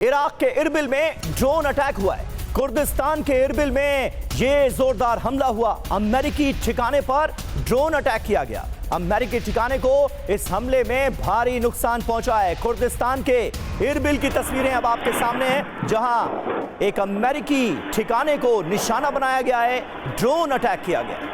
Iraq के Erbil में drone attack हुआ है। कुर्दिस्तान के इरबिल में ये जोरदार हमला हुआ। अमेरिकी ठिकाने पर ड्रोन अटैक किया गया। अमेरिकी ठिकाने को इस हमले में भारी नुकसान पहुंचा है। कुर्दिस्तान के इरबिल की तस्वीरें अब आपके सामने हैं, जहां एक अमेरिकी ठिकाने को निशाना बनाया गया है, ड्रोन अटैक किया गया।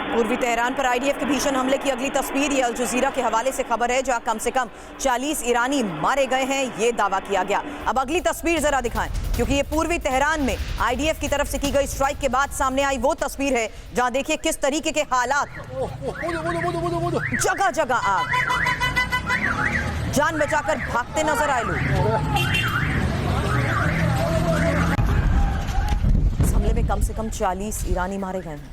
पूर्वी तेहरान पर आईडीएफ के भीषण हमले की अगली तस्वीर ये अल जजीरा के हवाले से खबर है, जहां कम से कम 40 ईरानी मारे गए हैं, ये दावा किया गया। अब अगली तस्वीर जरा दिखाएं, क्योंकि ये पूर्वी तेहरान में आईडीएफ की तरफ से की गई स्ट्राइक के बाद सामने आई वो तस्वीर है, जहां देखिए किस तरीके के हालात, जगह जगह आग, जान बचाकर भागते नजर आए लोग। इस हमले में कम से कम 40 ईरानी मारे गए हैं।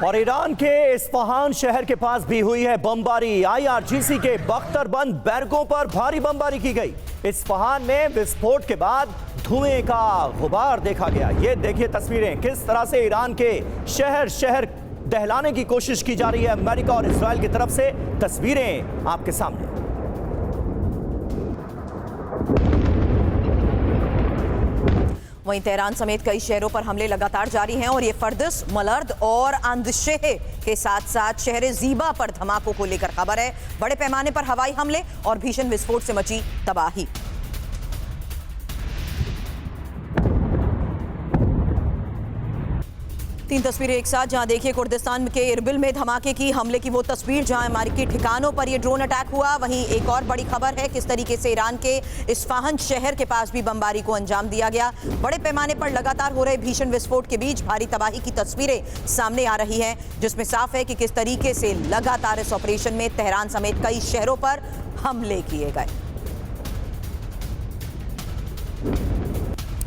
और ईरान के इस्फहान शहर के पास भी हुई है बमबारी। आईआरजीसी के बख्तरबंद बैरकों पर भारी बमबारी की गई। इस्फहान में विस्फोट के बाद धुएं का गुबार देखा गया। ये देखिए तस्वीरें, किस तरह से ईरान के शहर शहर दहलाने की कोशिश की जा रही है अमेरिका और इजराइल की तरफ से। तस्वीरें आपके सामने। वहीं तेहरान समेत कई शहरों पर हमले लगातार जारी हैं और ये फर्दस, मलर्द और अंदशेह के साथ साथ शहर ज़ीबा पर धमाकों को लेकर खबर है। बड़े पैमाने पर हवाई हमले और भीषण विस्फोट से मची तबाही। तीन तस्वीरें एक साथ, जहां देखिए कुर्दिस्तान के इरबिल में धमाके की हमले की वो तस्वीर, जहां अमेरिकी ठिकानों पर ये ड्रोन अटैक हुआ। वहीं एक और बड़ी खबर है किस तरीके से ईरान के इस्फहान शहर के पास भी बमबारी को अंजाम दिया गया। बड़े पैमाने पर लगातार हो रहे भीषण विस्फोट के बीच भारी तबाही की तस्वीरें सामने आ रही हैं, जिसमें साफ है कि किस तरीके से लगातार इस ऑपरेशन में तेहरान समेत कई शहरों पर हमले किए गए।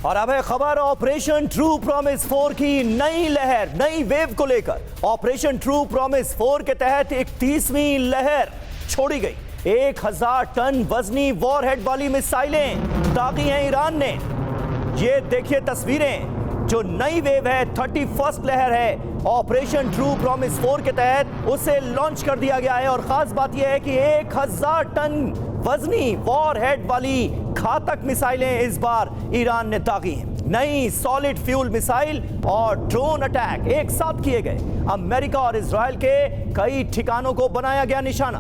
और अब है खबर ऑपरेशन ट्रू प्रॉमिस 4 की नई लहर, नई वेव को लेकर। ऑपरेशन ट्रू प्रॉमिस 4 के तहत 31वीं लहर छोड़ी गई। 1000 टन वजनी वॉरहेड वाली मिसाइलें दागी हैं ईरान ने। ये देखिए तस्वीरें, जो नई वेव है, 31st लहर है, ऑपरेशन ट्रू प्रॉमिस 4 के तहत उसे लॉन्च कर दिया गया है। और खास बात यह है कि 1000 टन वजनी वॉरहेड वाली घातक मिसाइलें इस बार ईरान ने दागी हैं। नई सॉलिड फ्यूल मिसाइल और ड्रोन अटैक एक साथ किए गए। अमेरिका और इजराइल के कई ठिकानों को बनाया गया निशाना।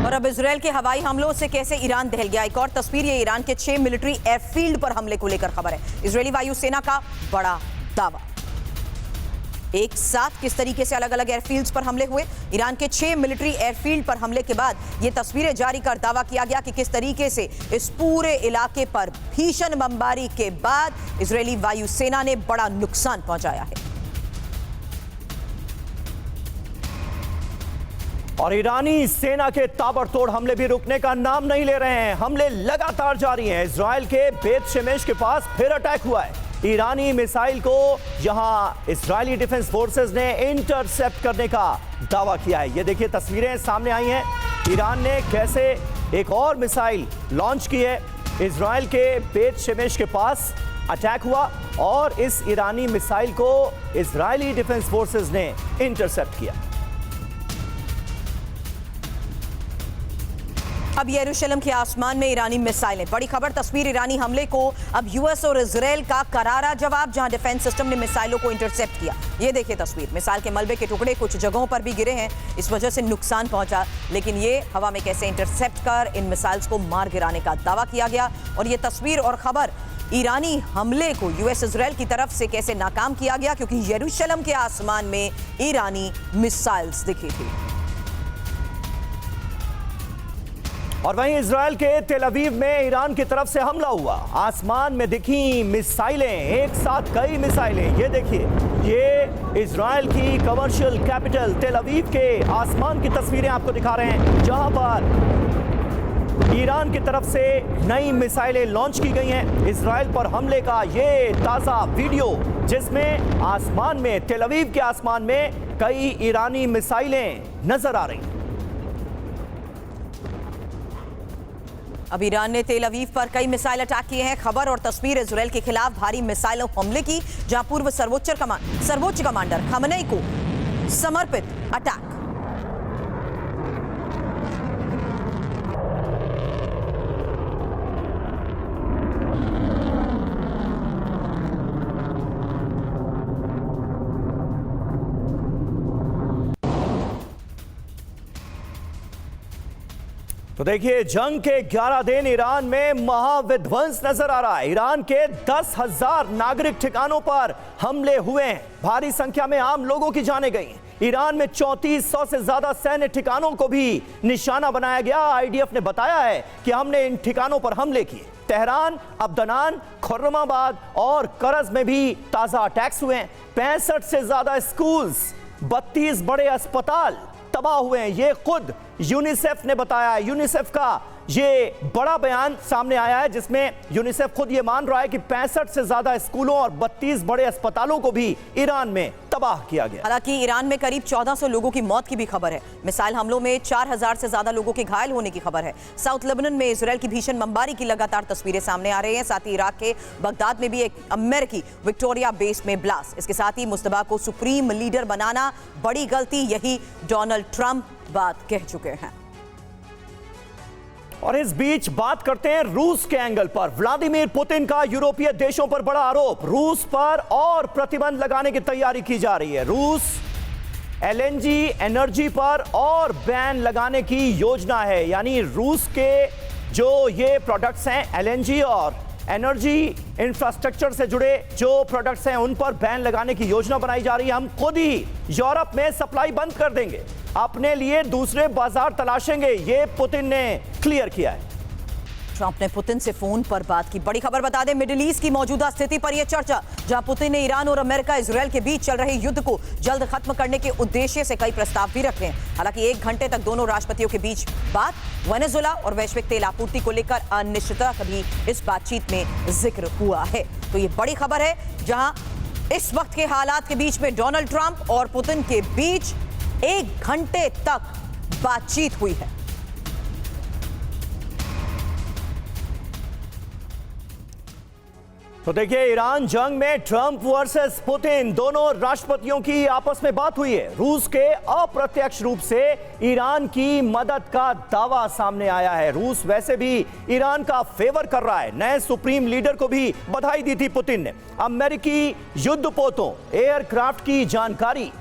और अब इजराइल के हवाई हमलों से कैसे ईरान दहल गया। एक और तस्वीर, ये ईरान के 6 मिलिट्री एयरफील्ड पर हमले को लेकर खबर है। इजरायली वायुसेना का बड़ा दावा। एक साथ किस तरीके से अलग अलग एयरफील्ड्स पर हमले हुए। ईरान के 6 मिलिट्री एयरफील्ड पर हमले के बाद ये तस्वीरें जारी कर दावा किया गया कि किस तरीके से इस पूरे इलाके पर भीषण बमबारी के बाद इजरायली वायुसेना ने बड़ा नुकसान पहुंचाया है। और ईरानी सेना के ताबड़तोड़ हमले भी रुकने का नाम नहीं ले रहे हैं। हमले लगातार जारी हैं। इजराइल के बेत शेमेश के पास फिर अटैक हुआ है। ईरानी मिसाइल को यहां इजरायली डिफेंस फोर्सेस ने इंटरसेप्ट करने का दावा किया है। ये देखिए तस्वीरें सामने आई हैं, ईरान ने कैसे एक और मिसाइल लॉन्च की है। इजराइल के बेत शेमेश के पास अटैक हुआ और इस ईरानी मिसाइल को इजरायली डिफेंस फोर्सेस ने इंटरसेप्ट किया। अब यरूशलेम के आसमान में ईरानी मिसाइलें, बड़ी खबर। तस्वीर ईरानी हमले को अब यूएस और इजराइल का करारा जवाब, जहां डिफेंस सिस्टम ने मिसाइलों को इंटरसेप्ट किया। ये देखिए तस्वीर, मिसाइल के मलबे के टुकड़े कुछ जगहों पर भी गिरे हैं, इस वजह से नुकसान पहुंचा। लेकिन ये हवा में कैसे इंटरसेप्ट कर इन मिसाइल्स को मार गिराने का दावा किया गया। और ये तस्वीर और खबर ईरानी हमले को यूएस इजराइल की तरफ से कैसे नाकाम किया गया, क्योंकि यरूशलेम के आसमान में ईरानी मिसाइल्स दिखी थी। और वहीं इजराइल के तेल अवीव में ईरान की तरफ से हमला हुआ। आसमान में दिखी मिसाइलें, एक साथ कई मिसाइलें। ये देखिए, ये इजराइल की कमर्शियल कैपिटल तेल अवीव के आसमान की तस्वीरें आपको दिखा रहे हैं, जहां पर ईरान की तरफ से नई मिसाइलें लॉन्च की गई हैं। इजराइल पर हमले का ये ताज़ा वीडियो, जिसमें आसमान में, तेल अवीव के आसमान में कई ईरानी मिसाइलें नजर आ रही हैं। अब ईरान ने तेल अवीव पर कई मिसाइल अटैक किए हैं। खबर और तस्वीर इजरायल के खिलाफ भारी मिसाइल हमले की, जहां पूर्व सर्वोच्च कमांडर खमेनी को समर्पित अटैक। तो देखिए, जंग के 11 दिन ईरान में महाविध्वंस नजर आ रहा है। ईरान के 10,000 नागरिक ठिकानों पर हमले हुए हैं। भारी संख्या में आम लोगों की जानें गई। ईरान में 3400 से ज्यादा सैन्य ठिकानों को भी निशाना बनाया गया। आईडीएफ ने बताया है कि हमने इन ठिकानों पर हमले किए। तेहरान, अब्दनान, खुर्रमाबाद और करज में भी ताजा अटैक्स हुए हैं। 65 से ज्यादा स्कूल्स, 32 बड़े अस्पताल तबाह हुए हैं। ये खुद यूनिसेफ ने बताया। यूनिसेफ का ये बड़ा बयान सामने आया है, जिसमें यूनिसेफ खुद ये मान रहा है कि 65 से ज्यादा स्कूलों और 32 बड़े अस्पतालों को भी ईरान में तबाह किया गया। हालांकि ईरान में करीब 1400 लोगों की मौत की भी खबर है। मिसाइल हमलों में 4000 से ज्यादा लोगों के घायल होने की खबर है। साउथ लेबनान में इजरायल की भीषण बमबारी की लगातार तस्वीरें सामने आ रही हैं। साथ ही इराक के बगदाद में भी एक अमेरिकी विक्टोरिया बेस में ब्लास्ट। इसके साथ ही मुस्तफा को सुप्रीम लीडर बनाना बड़ी गलती, यही डोनाल्ड ट्रंप बात कह चुके हैं। और इस बीच बात करते हैं रूस के एंगल पर। व्लादिमीर पुतिन का यूरोपीय देशों पर बड़ा आरोप। रूस पर और प्रतिबंध लगाने की तैयारी की जा रही है। रूस एलएनजी एनर्जी पर और बैन लगाने की योजना है। यानी रूस के जो ये प्रोडक्ट्स हैं, एलएनजी और एनर्जी इंफ्रास्ट्रक्चर से जुड़े जो प्रोडक्ट्स हैं, उन पर बैन लगाने की योजना बनाई जा रही है। हम खुद ही यूरोप में सप्लाई बंद कर देंगे, अपने लिए दूसरे बाजार तलाशेंगे, ये पुतिन ने क्लियर किया है। ट्रंप ने पुतिन से फोन पर बात की। बड़ी खबर बता दें, मिडिल ईस्ट की मौजूदा स्थिति पर यह चर्चा, जहां पुतिन ने ईरान और अमेरिका इजरायल के बीच चल रहे युद्ध को जल्द खत्म करने के उद्देश्य से कई प्रस्ताव भी रखे हैं। हालांकि 1 घंटे तक दोनों राष्ट्रपतियों के बीच बात, वेनेजुएला और वैश्विक तेल आपूर्ति को लेकर अनिश्चितता का भी इस बातचीत में जिक्र हुआ है। तो ये बड़ी खबर है, जहां इस वक्त के हालात के बीच में डोनाल्ड ट्रंप और पुतिन के बीच 1 घंटे तक बातचीत हुई है। तो देखिए, ईरान जंग में ट्रंप वर्सेस पुतिन, दोनों राष्ट्रपतियों की आपस में बात हुई है। रूस के अप्रत्यक्ष रूप से ईरान की मदद का दावा सामने आया है। रूस वैसे भी ईरान का फेवर कर रहा है। नए सुप्रीम लीडर को भी बधाई दी थी पुतिन ने। अमेरिकी युद्धपोतों, एयरक्राफ्ट की जानकारी,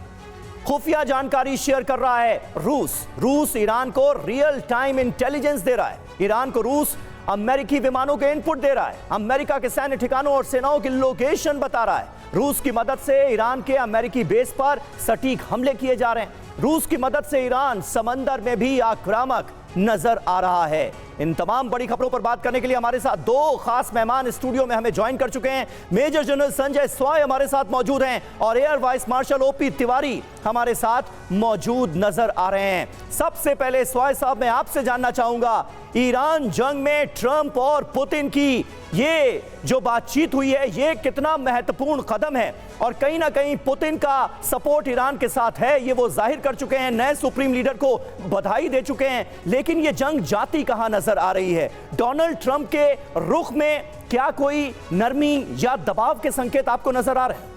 खुफिया जानकारी शेयर कर रहा है रूस ईरान को रियल टाइम इंटेलिजेंस दे रहा है। ईरान को रूस अमेरिकी विमानों के इनपुट दे रहा है। अमेरिका के सैन्य ठिकानों और सेनाओं की लोकेशन बता रहा है। रूस की मदद से ईरान के अमेरिकी बेस पर सटीक हमले किए जा रहे हैं। रूस की मदद से ईरान समंदर में भी आक्रामक नजर आ रहा है। इन तमाम बड़ी खबरों पर बात करने के लिए हमारे साथ 2 खास मेहमान स्टूडियो में हमें ज्वाइन कर चुके हैं। मेजर जनरल संजय स्वाय हमारे साथ मौजूद हैं और air vice marshal OP Tiwari हमारे साथ मौजूद नजर आ रहे हैं। सबसे पहले स्वाय साहब, मैं आपसे जानना चाहूंगा, ईरान जंग में ट्रंप और पुतिन की ये जो बातचीत हुई है, ये कितना महत्वपूर्ण कदम है? और कहीं ना कहीं पुतिन का सपोर्ट ईरान के साथ है, ये वो जाहिर कर चुके हैं, नए सुप्रीम लीडर को बधाई दे चुके हैं। लेकिन ये जंग जाती कहां नजर आ रही है? डोनाल्ड ट्रंप के रुख में क्या कोई नरमी या दबाव के संकेत आपको नजर आ रहे हैं?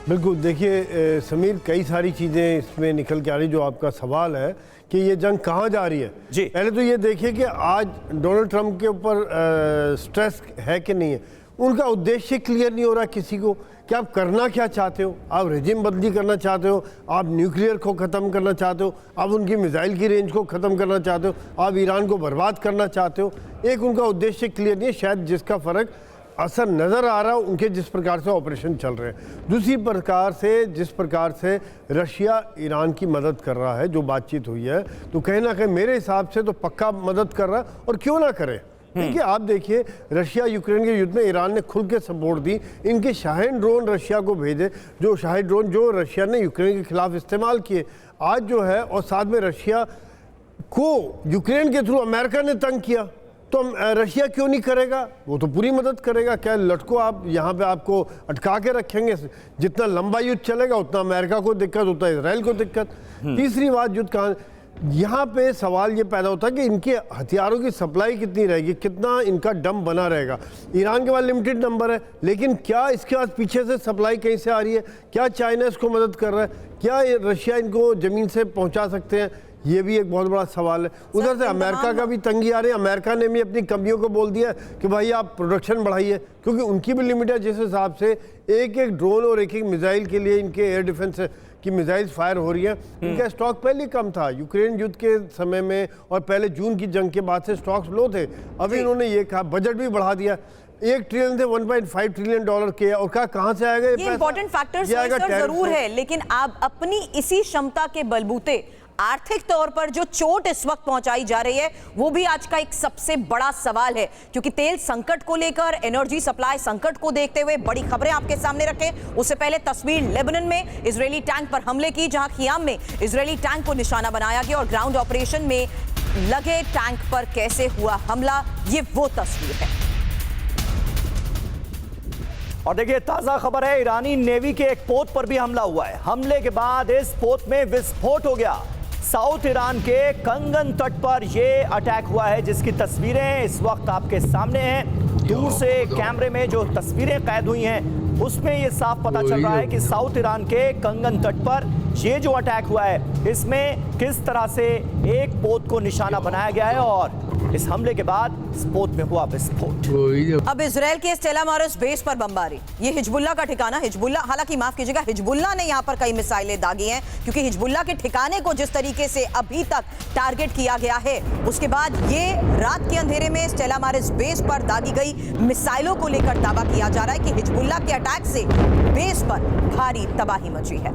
बिल्कुल, देखिए समीर, कई सारी चीज़ें इसमें निकल के आ रही। जो आपका सवाल है कि ये जंग कहाँ जा रही है जी, पहले तो ये देखिए कि आज डोनाल्ड ट्रंप के ऊपर स्ट्रेस है कि नहीं है। उनका उद्देश्य क्लियर नहीं हो रहा किसी को कि आप करना क्या चाहते हो। आप रेजिम बदली करना चाहते हो, आप न्यूक्लियर को ख़त्म करना चाहते हो, आप उनकी मिसाइल की रेंज को ख़त्म करना चाहते हो, आप ईरान को बर्बाद करना चाहते हो। एक उनका उद्देश्य क्लियर नहीं है, शायद जिसका फ़र्क असर नज़र आ रहा हो उनके जिस प्रकार से ऑपरेशन चल रहे हैं। दूसरी प्रकार से जिस प्रकार से रशिया ईरान की मदद कर रहा है, जो बातचीत हुई है, तो कहीं ना कहीं मेरे हिसाब से तो पक्का मदद कर रहा है, और क्यों ना करे। देखिए, आप देखिए, रशिया यूक्रेन के युद्ध में ईरान ने खुल के सपोर्ट दी। इनके शाहीन ड्रोन रशिया को भेजे, जो शाहीन ड्रोन जो रशिया ने यूक्रेन के खिलाफ इस्तेमाल किए आज जो है, और साथ में रशिया को यूक्रेन के थ्रू अमेरिका ने तंग किया, तो रशिया क्यों नहीं करेगा? वो तो पूरी मदद करेगा। क्या लटको आप यहाँ पे आपको अटका के रखेंगे? जितना लंबा युद्ध चलेगा उतना अमेरिका को दिक्कत, उतना इसराइल को दिक्कत। तीसरी बात, युद्ध कहाँ यहाँ पे सवाल ये पैदा होता है कि इनके हथियारों की सप्लाई कितनी रहेगी, कितना इनका डम बना रहेगा। ईरान के पास लिमिटेड नंबर है, लेकिन क्या इसके पास पीछे से सप्लाई कहीं से आ रही है? क्या चाइना इसको मदद कर रहा है? क्या रशिया इनको ज़मीन से पहुंचा सकते हैं? ये भी एक बहुत बड़ा सवाल है। उधर से अमेरिका का भी तंगी आ रही है। अमेरिका ने भी अपनी कंपनियों को बोल दिया कि भाई आप प्रोडक्शन बढ़ाइए, क्योंकि उनकी भी लिमिट है। जिस हिसाब से एक एक ड्रोन और एक एक मिसाइल के लिए इनके एयर डिफेंस की मिसाइल्स फायर हो रही है, इनका स्टॉक पहले ही कम था। यूक्रेन युद्ध के समय में और पहले जून की जंग के बाद से स्टॉक्स लो थे। अभी इन्होंने ये कहा, बजट भी बढ़ा दिया, 1 ट्रिलियन से 1.5 ट्रिलियन डॉलर के, और कहाँ से आएगा ये इंपॉर्टेंट फैक्टर्स जरूर है, लेकिन आप अपनी इसी क्षमता के बलबूते आर्थिक तौर पर जो चोट इस वक्त पहुंचाई जा रही है वो भी आज का एक सबसे बड़ा सवाल है, क्योंकि तेल संकट को लेकर, एनर्जी सप्लाई संकट को देखते हुए बड़ी खबरें आपके सामने रखें। उससे पहले तस्वीर लेबनान में इजरायली टैंक पर हमले की, जहां खियाम में इजरायली टैंक को निशाना बनाया गया और ग्राउंड ऑपरेशन में लगे टैंक पर कैसे हुआ हमला, ये वो तस्वीर है। और देखिए ताजा खबर है, ईरानी नेवी के एक पोत पर भी हमला हुआ है। हमले के बाद इस पोत में विस्फोट हो गया। साउथ ईरान के कंगन तट पर यह अटैक हुआ है, जिसकी तस्वीरें इस वक्त आपके सामने हैं। दूर से कैमरे में जो तस्वीरें कैद हुई हैं उसमें यह साफ पता चल रहा है कि साउथ ईरान के कंगन तट पर ये जो अटैक हुआ है इसमें किस तरह से एक पोत को निशाना बनाया गया है और इस हमले के बाद इस पोत में हुआ विस्फोट। अब इजराइल के स्टेला मारिस बेस पर बमबारी, ये हिजबुल्लाह का ठिकाना, हिजबुल्लाह, हालांकि माफ कीजिएगा, हिजबुल्लाह ने यहां पर कई मिसाइलें दागी हैं, क्योंकि हिजबुल्लाह के ठिकाने को जिस तरीके से अभी तक टारगेट किया गया है, उसके बाद ये रात के अंधेरे में स्टेला मारिस बेस पर दागी गई मिसाइलों को लेकर दावा किया जा रहा है कि हिजबुल्लाह के अटैक से बेस पर भारी तबाही मची है।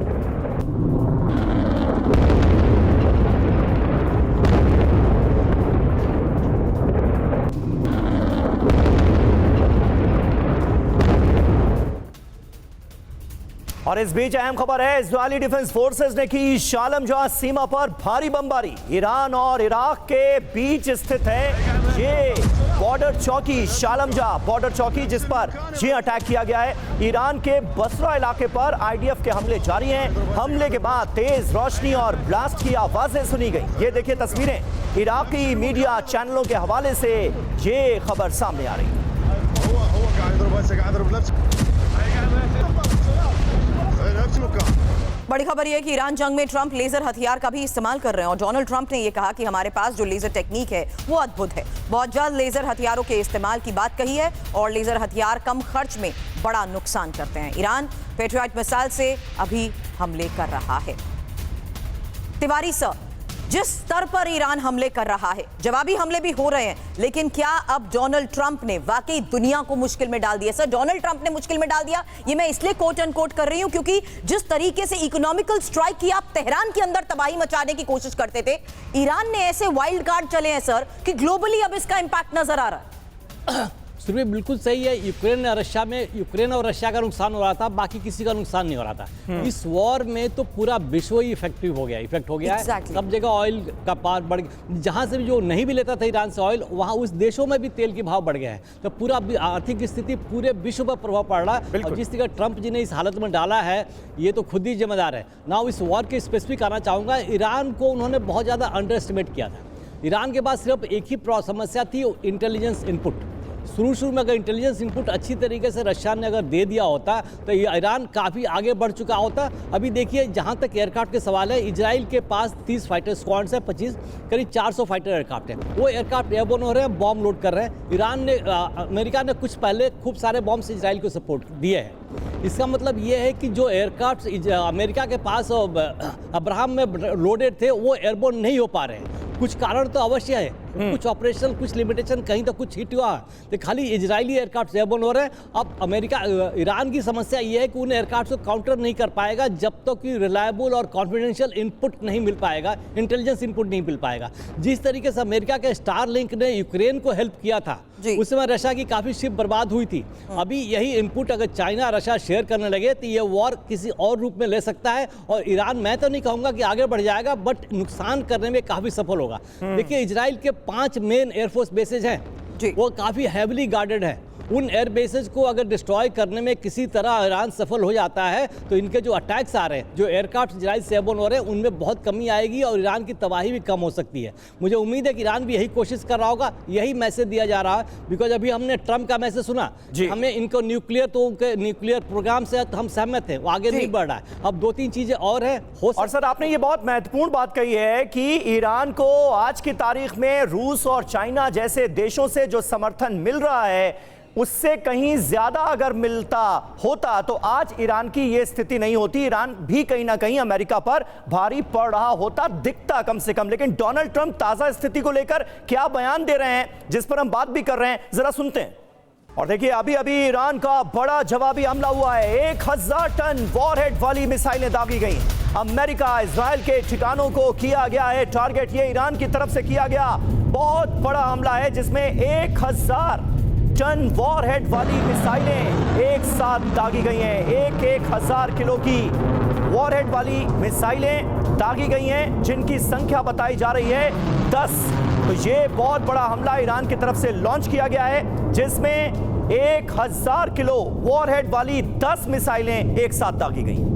और इस बीच अहम खबर है, इजरायली डिफेंस फोर्सेस ने की शालम जहां सीमा पर भारी बमबारी। ईरान और इराक के बीच स्थित है ये बॉर्डर चौकी शालम जहां बॉर्डर चौकी, जिस पर ये अटैक किया गया है। ईरान के बसरा इलाके पर आईडीएफ के हमले जारी हैं। हमले के बाद तेज रोशनी और ब्लास्ट की आवाजें सुनी गई। ये देखिए तस्वीरें, इराकी मीडिया चैनलों के हवाले से ये खबर सामने आ रही है। बड़ी खबर यह है कि ईरान जंग में ट्रंप लेजर हथियार का भी इस्तेमाल कर रहे हैं और डोनाल्ड ट्रंप ने यह कहा कि हमारे पास जो लेजर टेक्निक है वो अद्भुत है। बहुत जल्द लेजर हथियारों के इस्तेमाल की बात कही है और लेजर हथियार कम खर्च में बड़ा नुकसान करते हैं। ईरान पैट्रियट मिसाइल से अभी हमले कर रहा है। तिवारी सर, जिस स्तर पर ईरान हमले कर रहा है, जवाबी हमले भी हो रहे हैं, लेकिन क्या अब डोनाल्ड ट्रंप ने वाकई दुनिया को मुश्किल में डाल दिया? सर, डोनाल्ड ट्रंप ने मुश्किल में डाल दिया, ये मैं इसलिए कोट एंड कोट कर रही हूं क्योंकि जिस तरीके से इकोनॉमिकल स्ट्राइक की आप तेहरान के अंदर तबाही मचाने की कोशिश करते थे, ईरान ने ऐसे वाइल्ड कार्ड चले हैं सर कि ग्लोबली अब इसका इंपैक्ट नजर आ रहा है। सुरभि बिल्कुल सही है। यूक्रेन और रशिया का नुकसान हो रहा था, बाकी किसी का नुकसान नहीं हो रहा था। इस वॉर में तो पूरा विश्व ही इफेक्ट हो गया है। सब जगह ऑयल का पार बढ़ गया, जहां से भी जो नहीं भी लेता था ईरान से ऑयल, वहां उस देशों में भी तेल के भाव बढ़ गए हैं। तो पूरा आर्थिक स्थिति पूरे विश्व पर प्रभाव पड़ रहा है और जिस तरह ट्रंप जी ने इस हालत में डाला है, ये तो खुद ही जिम्मेदार है ना। इस वॉर के स्पेसिफिक आना चाहूँगा, ईरान को उन्होंने बहुत ज़्यादा अंडर एस्टिमेट किया था। ईरान के पास सिर्फ एक ही समस्या थी, इंटेलिजेंस इनपुट। शुरू में अगर इंटेलिजेंस इनपुट अच्छी तरीके से रशिया ने अगर दे दिया होता तो ईरान काफ़ी आगे बढ़ चुका होता। अभी देखिए, जहां तक एयरक्राफ्ट के सवाल है, इजराइल के पास 30 फाइटर स्क्वाड्स है, 25 करीब 400 फाइटर एयरक्राफ्ट है। वो एयरक्राफ्ट एयरबोर्न हो रहे हैं, बॉम्ब लोड कर रहे हैं। ईरान ने अमेरिका ने कुछ पहले खूब सारे बॉम्ब से इजराइल को सपोर्ट दिए हैं। इसका मतलब ये है कि जो एयरक्राफ्ट अमेरिका के पास अब्राहम में लोडेड थे, वो एयरबोर्न नहीं हो पा रहे हैं। कुछ कारण तो अवश्य है, कुछ ऑपरेशन, कुछ लिमिटेशन, कहीं तो कुछ हिट हुआ, तो खाली इजरायली एयरक्राफ्ट एयरबोर्न हो रहे हैं। अब ईरान की समस्या ये है कि उन एयरक्राफ्ट को काउंटर नहीं कर पाएगा जब तक कि रिलायबल और कॉन्फिडेंशियल इनपुट नहीं मिल पाएगा, इंटेलिजेंस इनपुट नहीं मिल पाएगा। जिस तरीके से अमेरिका के स्टारलिंक ने यूक्रेन को हेल्प किया था, उस समय रशिया की काफ़ी शिप बर्बाद हुई थी। अभी यही इनपुट अगर चाइना रशिया शेयर करने लगे तो ये वॉर किसी और रूप में ले सकता है और ईरान, मैं तो नहीं कहूँगा कि आगे बढ़ जाएगा, बट नुकसान करने में काफ़ी सफल होगा। देखिए, इजराइल के 5 मेन एयरफोर्स बेसेज हैं, वो काफ़ी हैविली गार्डेड है उन एयर बेसेस को अगर डिस्ट्रॉय करने में किसी तरह ईरान सफल हो जाता है तो इनके जो अटैक्स आ रहे हैं, जो एयरक्राफ्ट इजराइल से एयरबोर्न हो रहे हैं, उनमें बहुत कमी आएगी और ईरान की तबाही भी कम हो सकती है। मुझे उम्मीद है कि ईरान भी यही कोशिश कर रहा होगा, यही मैसेज दिया जा रहा है। बिकॉज अभी हमने ट्रंप का मैसेज सुना, हमें इनको न्यूक्लियर, तो उनके न्यूक्लियर प्रोग्राम से हम सहमत हैं, वो आगे नहीं बढ़ रहा है। अब 2-3 चीजें और है और सर आपने ये बहुत महत्वपूर्ण बात कही है कि ईरान को आज की तारीख में रूस और चाइना जैसे देशों से जो समर्थन मिल रहा है उससे कहीं ज्यादा अगर मिलता होता तो आज ईरान की ये स्थिति नहीं होती। ईरान भी कहीं ना कहीं अमेरिका पर भारी पड़ रहा होता दिखता कम से कम। लेकिन डोनाल्ड ट्रंप ताजा स्थिति को लेकर क्या बयान दे रहे हैं, जिस पर हम बात भी कर रहे हैं, जरा सुनते हैं। और देखिए अभी अभी ईरान का बड़ा जवाबी हमला हुआ है। 1000 टन वॉरहेड वाली मिसाइलें दागी गई। अमेरिका इजराइल के ठिकानों को किया गया है टारगेट। ये ईरान की तरफ से किया गया बहुत बड़ा हमला है जिसमें 1000 टन वॉरहेड वाली मिसाइलें एक साथ दागी गई हैं। 1000 किलो की वॉरहेड वाली मिसाइलें दागी गई हैं जिनकी संख्या बताई जा रही है 10। तो ये बहुत बड़ा हमला ईरान की तरफ से लॉन्च किया गया है जिसमें 1000 किलो वॉरहेड वाली 10 मिसाइलें एक साथ दागी गई।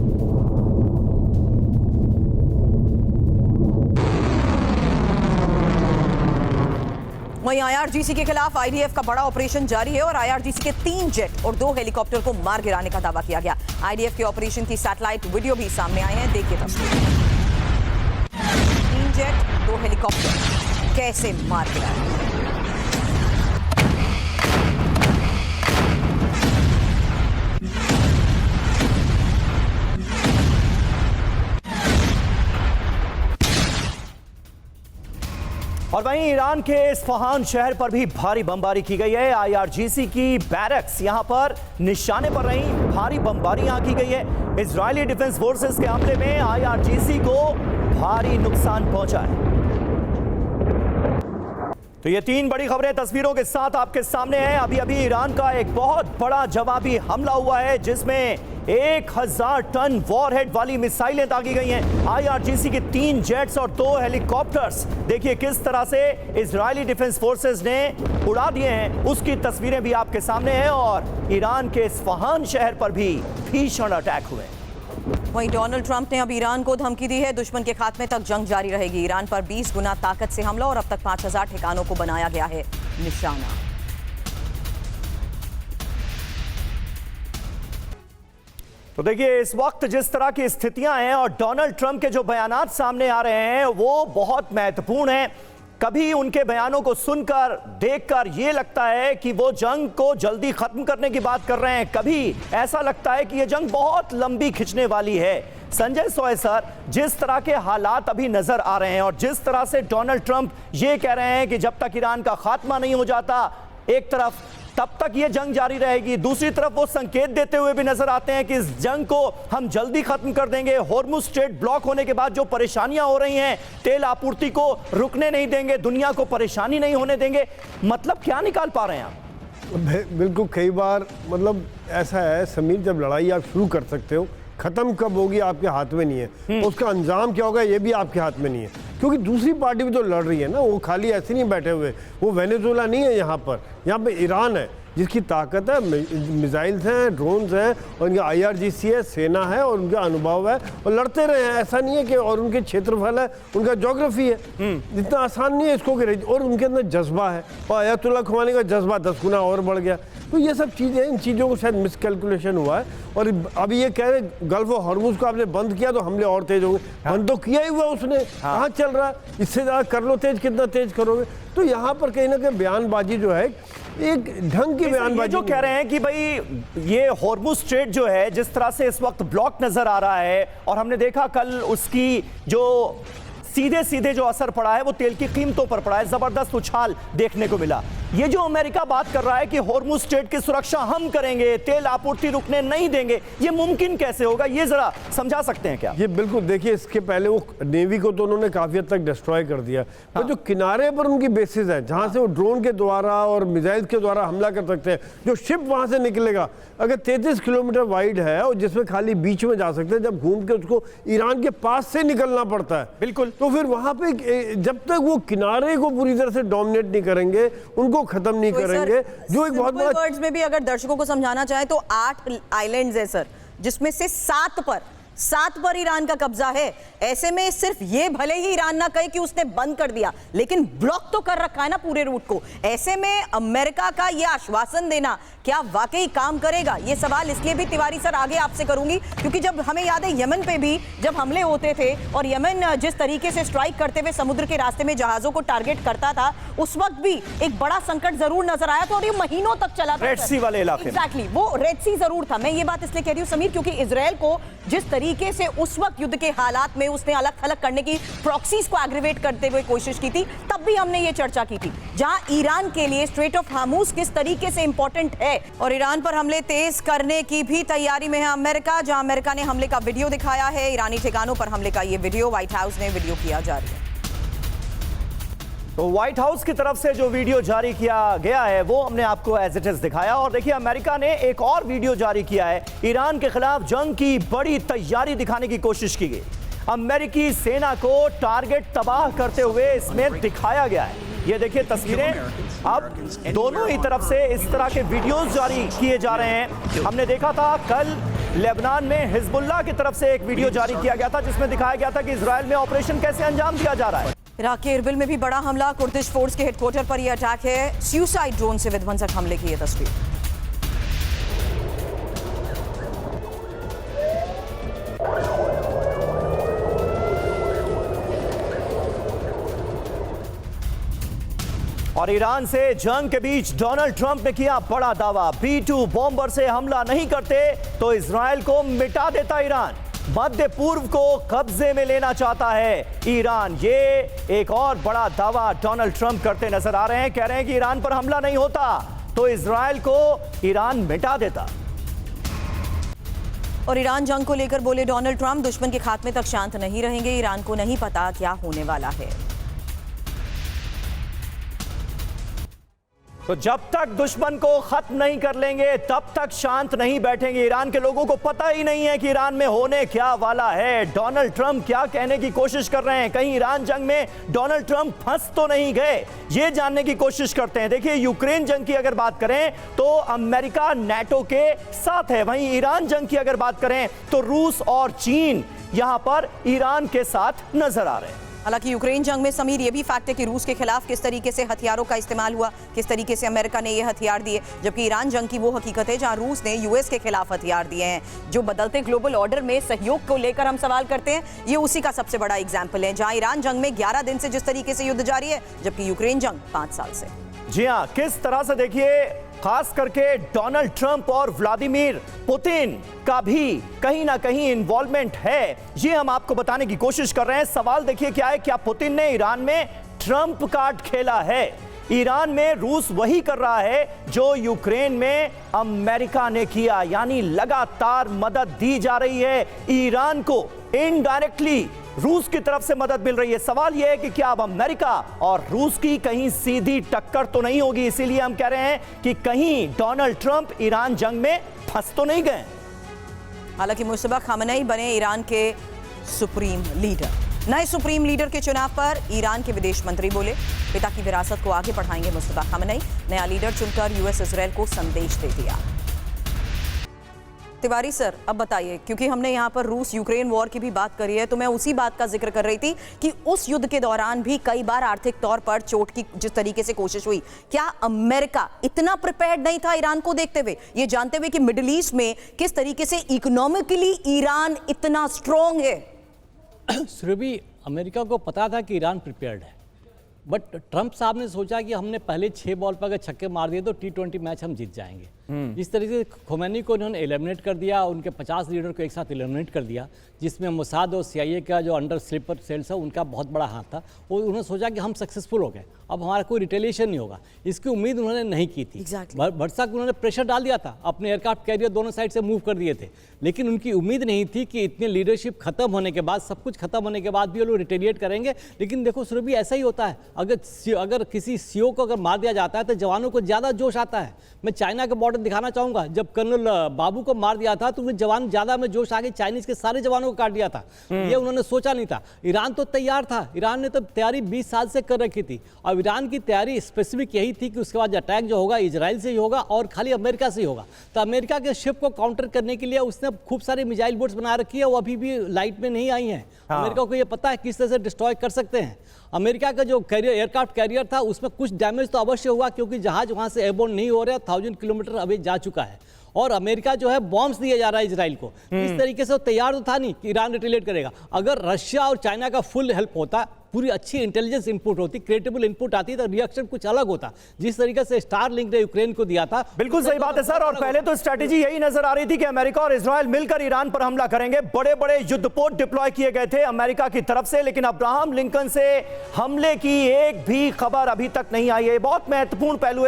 वहीं आईआरजीसी के खिलाफ आईडीएफ का बड़ा ऑपरेशन जारी है और आईआरजीसी के 3 जेट और 2 हेलीकॉप्टर को मार गिराने का दावा किया गया। आईडीएफ के ऑपरेशन की सैटेलाइट वीडियो भी सामने आए हैं, देखिए तस्वीर। 3 जेट 2 हेलीकॉप्टर कैसे मार गिराए। और वहीं ईरान के इस्फहान शहर पर भी भारी बमबारी की गई है। आईआरजीसी की बैरक्स यहां पर निशाने पर रही, भारी बमबारी यहां की गई है। इजरायली डिफेंस फोर्सेस के हमले में आईआरजीसी को भारी नुकसान पहुंचा है। तो ये 3 बड़ी खबरें तस्वीरों के साथ आपके सामने हैं। अभी अभी ईरान का एक बहुत बड़ा जवाबी हमला हुआ है जिसमें 1000 टन वॉरहेड वाली मिसाइलें दागी गई हैं। आईआरजीसी के 3 जेट्स और 2 हेलीकॉप्टर्स देखिए किस तरह से इजरायली डिफेंस फोर्सेस ने उड़ा दिए हैं, उसकी तस्वीरें भी आपके सामने हैं। और ईरान के इस्फहान शहर पर भी भीषण अटैक हुए। वहीं डोनाल्ड ट्रंप ने अब ईरान को धमकी दी है, दुश्मन के खात्मे तक जंग जारी रहेगी। ईरान पर 20 गुना ताकत से हमला और अब तक 5000 ठिकानों को बनाया गया है निशाना। तो देखिए इस वक्त जिस तरह की स्थितियां हैं और डोनाल्ड ट्रंप के जो बयानात सामने आ रहे हैं वो बहुत महत्वपूर्ण हैं। कभी उनके बयानों को सुनकर देखकर ये लगता है कि वो जंग को जल्दी खत्म करने की बात कर रहे हैं, कभी ऐसा लगता है कि ये जंग बहुत लंबी खिंचने वाली है। संजय सोय सर, जिस तरह के हालात अभी नजर आ रहे हैं और जिस तरह से डोनाल्ड ट्रंप ये कह रहे हैं कि जब तक ईरान का खात्मा नहीं हो जाता एक तरफ तब तक ये जंग जारी रहेगी, दूसरी तरफ वो संकेत देते हुए भी नजर आते हैं कि इस जंग को हम जल्दी खत्म कर देंगे। हॉर्मुज़ स्ट्रेट ब्लॉक होने के बाद जो परेशानियां हो रही हैं, तेल आपूर्ति को रुकने नहीं देंगे, दुनिया को परेशानी नहीं होने देंगे। मतलब क्या निकाल पा रहे हैं आप? बिल्कुल, कई बार मतलब ऐसा है समीर, जब लड़ाई आप शुरू कर सकते हो, खत्म कब होगी आपके हाथ में नहीं है, उसका अंजाम क्या होगा ये भी आपके हाथ में नहीं है। क्योंकि दूसरी पार्टी भी तो लड़ रही है ना, वो खाली ऐसे नहीं बैठे हुए, वो वेनेजुएला नहीं है यहाँ पे ईरान है जिसकी ताकत है, मिसाइल्स हैं, ड्रोन्स हैं और उनके आईआरजीसी है, सेना है और उनका अनुभव है और लड़ते रहे हैं। ऐसा नहीं है कि, और उनके क्षेत्रफल है, उनका ज्योग्राफी है, इतना आसान नहीं है इसको और उनके अंदर जज्बा है और अयतुल्ला खुमानी का जज्बा 10 गुना और बढ़ गया। तो ये सब चीज़ें, इन चीज़ों को शायद मिसकैलकुलेशन हुआ है। और अभी ये कह रहे गल्फ ऑफ हॉर्मुज़ को आपने बंद किया तो हमले और तेज होंगे। बंद तो किया ही हुआ उसने, कहाँ चल रहा है, इससे ज़्यादा कर लो तेज, कितना तेज करोगे। तो यहाँ पर कहीं ना कहीं बयानबाजी जो है एक ढंग की बयानबाजी जो कह रहे हैं कि भाई ये हॉर्मुज़ स्ट्रेट जो है जिस तरह से इस वक्त ब्लॉक नजर आ रहा है और हमने देखा कल उसकी जो सीधे सीधे जो असर पड़ा है वो तेल की कीमतों पर पड़ा है, जबरदस्त उछाल देखने को मिला। ये जो अमेरिका बात कर रहा है कि हॉर्मुज़ स्ट्रेट की सुरक्षा हम करेंगे, तेल आपूर्ति रुकने नहीं देंगे, ये मुमकिन कैसे होगा, ये जरा समझा सकते हैं क्या? ये बिल्कुल, देखिए इसके पहले वो नेवी को तो उन्होंने काफी हद तक डिस्ट्रॉय कर दिया, पर जो किनारे पर उनकी बेसिस है जहां से वो ड्रोन के द्वारा और मिसाइल के द्वारा हमला कर सकते हैं, जो शिप वहां से निकलेगा अगर 33 किलोमीटर वाइड है और जिसमें खाली बीच में जा सकते हैं, जब घूम के उसको ईरान के पास से निकलना पड़ता है, बिल्कुल, तो फिर वहां पे जब तक वो किनारे को पूरी तरह से डोमिनेट नहीं करेंगे, उनको खत्म नहीं करेंगे, जो एक बहुत बड़ा वर्ड्स में भी अगर दर्शकों को समझाना चाहे तो 8 आइलैंड्स है सर, जिसमें से 7 पर ईरान का कब्जा है। ऐसे में सिर्फ ये भले ही ईरान ना कहे कि उसने बंद कर दिया, लेकिन ब्लॉक तो कर रखा है ना पूरे रूट को। ऐसे में अमेरिका का ये आश्वासन देना क्या वाकई काम करेगा? ये सवाल इसलिए भी तिवारी सर आगे आपसे करूंगी क्योंकि जब हमें याद है यमन पे भी जब हमले होते थे और यमन जिस तरीके से स्ट्राइक करते हुए समुद्र के रास्ते में जहाजों को टारगेट करता था, उस वक्त भी एक बड़ा संकट जरूर नजर आया था और ये महीनों तक चला था। रेड सी वाले इलाके एग्जैक्टली, वो रेड सी जरूर था। मैं ये बात इसलिए कह रही हूँ समीर क्योंकि इजराइल को जिस तरीके से उस वक्त युद्ध के हालात में उसने अलग थलग करने की प्रॉक्सीज को एग्रीवेट करते हुए कोशिश की थी, तब भी हमने ये चर्चा की थी। जहां ईरान के लिए स्ट्रेट ऑफ हार्मूज किस तरीके से इंपॉर्टेंट है और ईरान पर हमले तेज करने की भी तैयारी में है अमेरिका। जहां अमेरिका ने हमले का वीडियो दिखाया है, ईरानी ठिकानों पर हमले का ये वीडियो व्हाइट हाउस ने वीडियो किया जा रही है। तो व्हाइट हाउस की तरफ से जो वीडियो जारी किया गया है वो हमने आपको एज इट इज दिखाया। और देखिए अमेरिका ने एक और वीडियो जारी किया है, ईरान के खिलाफ जंग की बड़ी तैयारी दिखाने की कोशिश की गई। अमेरिकी सेना को टारगेट तबाह करते हुए इसमें दिखाया गया है। ये देखिए तस्वीरें, अब दोनों ही तरफ से इस तरह के वीडियोस जारी किए जा रहे हैं। हमने देखा था कल लेबनान में हिजबुल्लाह की तरफ से एक वीडियो जारी किया गया था जिसमें दिखाया गया था कि इजराइल में ऑपरेशन कैसे अंजाम दिया जा रहा है। इराक के इरबिल में भी बड़ा हमला, कुर्दिश फोर्स के हेडक्वार्टर पर यह अटैक है। सुसाइड ड्रोन से विध्वंसक हमले की यह तस्वीर। और ईरान से जंग के बीच डोनाल्ड ट्रंप ने किया बड़ा दावा, B-2 बॉम्बर से हमला नहीं करते तो इजराइल को मिटा देता ईरान। मध्य पूर्व को कब्जे में लेना चाहता है ईरान। ये एक और बड़ा दावा डोनाल्ड ट्रंप करते नजर आ रहे हैं। कह रहे हैं कि ईरान पर हमला नहीं होता तो इजराइल को ईरान मिटा देता। और ईरान जंग को लेकर बोले डोनाल्ड ट्रंप, दुश्मन के खात्मे तक शांत नहीं रहेंगे, ईरान को नहीं पता क्या होने वाला है। तो जब तक दुश्मन को खत्म नहीं कर लेंगे तब तक शांत नहीं बैठेंगे। ईरान के लोगों को पता ही नहीं है कि ईरान में होने क्या वाला है। डोनाल्ड ट्रंप क्या कहने की कोशिश कर रहे हैं, कहीं ईरान जंग में डोनाल्ड ट्रंप फंस तो नहीं गए, ये जानने की कोशिश करते हैं। देखिए यूक्रेन जंग की अगर बात करें तो अमेरिका नाटो के साथ है, वहीं ईरान जंग की अगर बात करें तो रूस और चीन यहां पर ईरान के साथ नजर आ रहे हैं। हालांकि यूक्रेन जंग में समीर ये भी फैक्ट है कि रूस के खिलाफ किस तरीके से हथियारों का इस्तेमाल हुआ, किस तरीके से अमेरिका ने ये हथियार दिए, जबकि ईरान जंग की वो हकीकत है जहां रूस ने यूएस के खिलाफ हथियार दिए हैं। जो बदलते ग्लोबल ऑर्डर में सहयोग को लेकर हम सवाल करते हैं, ये उसी का सबसे बड़ा एग्जाम्पल है, जहां ईरान जंग में 11 दिन से जिस तरीके से युद्ध जारी है, जबकि यूक्रेन जंग 5 साल से। जी हाँ, किस तरह से देखिए खास करके डोनाल्ड ट्रंप और व्लादिमीर पुतिन का भी कहीं ना कहीं इन्वॉल्वमेंट है, ये हम आपको बताने की कोशिश कर रहे हैं। सवाल देखिए क्या है, क्या पुतिन ने ईरान में ट्रंप कार्ड खेला है? ईरान में रूस वही कर रहा है जो यूक्रेन में अमेरिका ने किया, यानी लगातार मदद दी जा रही है ईरान को, इनडायरेक्टली रूस की तरफ से मदद मिल रही है। सवाल यह है कि क्या अब अमेरिका और रूस की कहीं सीधी टक्कर तो नहीं होगी? इसीलिए हम कह रहे हैं कि कहीं डोनाल्ड ट्रंप ईरान जंग में फंस तो नहीं गए। हालांकि मुस्तफा खामेनेई बने ईरान के सुप्रीम लीडर। नए सुप्रीम लीडर के चुनाव पर ईरान के विदेश मंत्री बोले, पिता की विरासत को आगे बढ़ाएंगे मुस्तफा खामेनेई, नया लीडर चुनकर यूएस इजराइल को संदेश दे दिया। तिवारी सर अब बताइए, क्योंकि हमने यहाँ पर रूस यूक्रेन वॉर की भी बात करी है, तो मैं उसी बात का जिक्र कर रही थी कि उस युद्ध के दौरान भी कई बार आर्थिक तौर पर चोट की जिस तरीके से कोशिश हुई, क्या अमेरिका इतना प्रिपेयर्ड नहीं था ईरान को देखते हुए, ये जानते हुए कि मिडिल ईस्ट में किस तरीके से इकोनॉमिकली ईरान इतना स्ट्रॉन्ग है? सुरभि, अमेरिका को पता था कि ईरान प्रिपेयर्ड है, बट ट्रंप साहब ने सोचा कि हमने पहले 6 बॉल पर अगर छक्के मार दिए तो T20 मैच हम जीत जाएंगे। इस तरीके से खोमेनी को उन्होंने एलिमिनेट कर दिया, उनके 50 लीडर को एक साथ एलिमिनेट कर दिया, जिसमें मोसाद और CIA का जो अंडर स्लीपर सेल्स है उनका बहुत बड़ा हाथ था। वो उन्होंने सोचा कि हम सक्सेसफुल हो गए, अब हमारा कोई रिटेलिएशन नहीं होगा, इसकी उम्मीद उन्होंने नहीं की थी। भरसक उन्होंने प्रेशर डाल दिया था, अपने एयरक्राफ्ट कैरियर दोनों साइड से मूव कर दिए थे, लेकिन उनकी उम्मीद नहीं थी कि इतनी लीडरशिप खत्म होने के बाद, सब कुछ खत्म होने के बाद भी वो लोग रिटेलिएट करेंगे। लेकिन देखो सुरभि, ऐसा ही होता है, अगर किसी CO को अगर मार दिया जाता है तो जवानों को ज़्यादा जोश आता है। मैं चाइना के बॉर्डर इंपॉर्टेंट दिखाना चाहूंगा, जब कर्नल बाबू को मार दिया था तो वो जवान ज्यादा में जोश आके चाइनीज के सारे जवानों को काट दिया था। ये उन्होंने सोचा नहीं था। ईरान तो तैयार था, ईरान ने तो तैयारी 20 साल से कर रखी थी और ईरान की तैयारी स्पेसिफिक यही थी कि उसके बाद अटैक जो होगा इजराइल से ही होगा और खाली अमेरिका से ही होगा। तो अमेरिका के शिप को काउंटर करने के लिए उसने खूब सारी मिसाइल बोट्स बना रखी है, वो अभी भी लाइट में नहीं आई हैं। अमेरिका को ये पता है किस तरह से डिस्ट्रॉय कर सकते हैं। अमेरिका का जो एयरक्राफ्ट कैरियर था उसमें कुछ डैमेज तो अवश्य हुआ क्योंकि जहाज वहां से एयरबोर्न नहीं हो रहा, 1000 किलोमीटर अभी जा चुका है और अमेरिका जो है बॉम्ब्स दिए जा रहा है इजराइल को। इस तरीके से वो तैयार तो था नहीं कि ईरान रिटेलिएट करेगा। अगर रशिया और चाइना का फुल हेल्प होता, पूरी अच्छी इंटेलिजेंस इनपुट होती, क्रेडिबल इनपुट आती, तो रिएक्शन कुछ अलग होता। जिस तरीके से स्टारलिंक ने यूक्रेन को दिया था, बिल्कुल सही बात है सर। और पहले तो स्ट्रैटेजी यही नजर आ रही थी कि अमेरिका और इजराइल मिलकर ईरान पर हमला करेंगे। बड़े बड़े युद्धपोत डिप्लॉय किए गए थे अमेरिका की तरफ से, लेकिन अब्राहम लिंकन से हमले की एक भी खबर अभी तक नहीं आई है। बहुत महत्वपूर्ण पहलू है।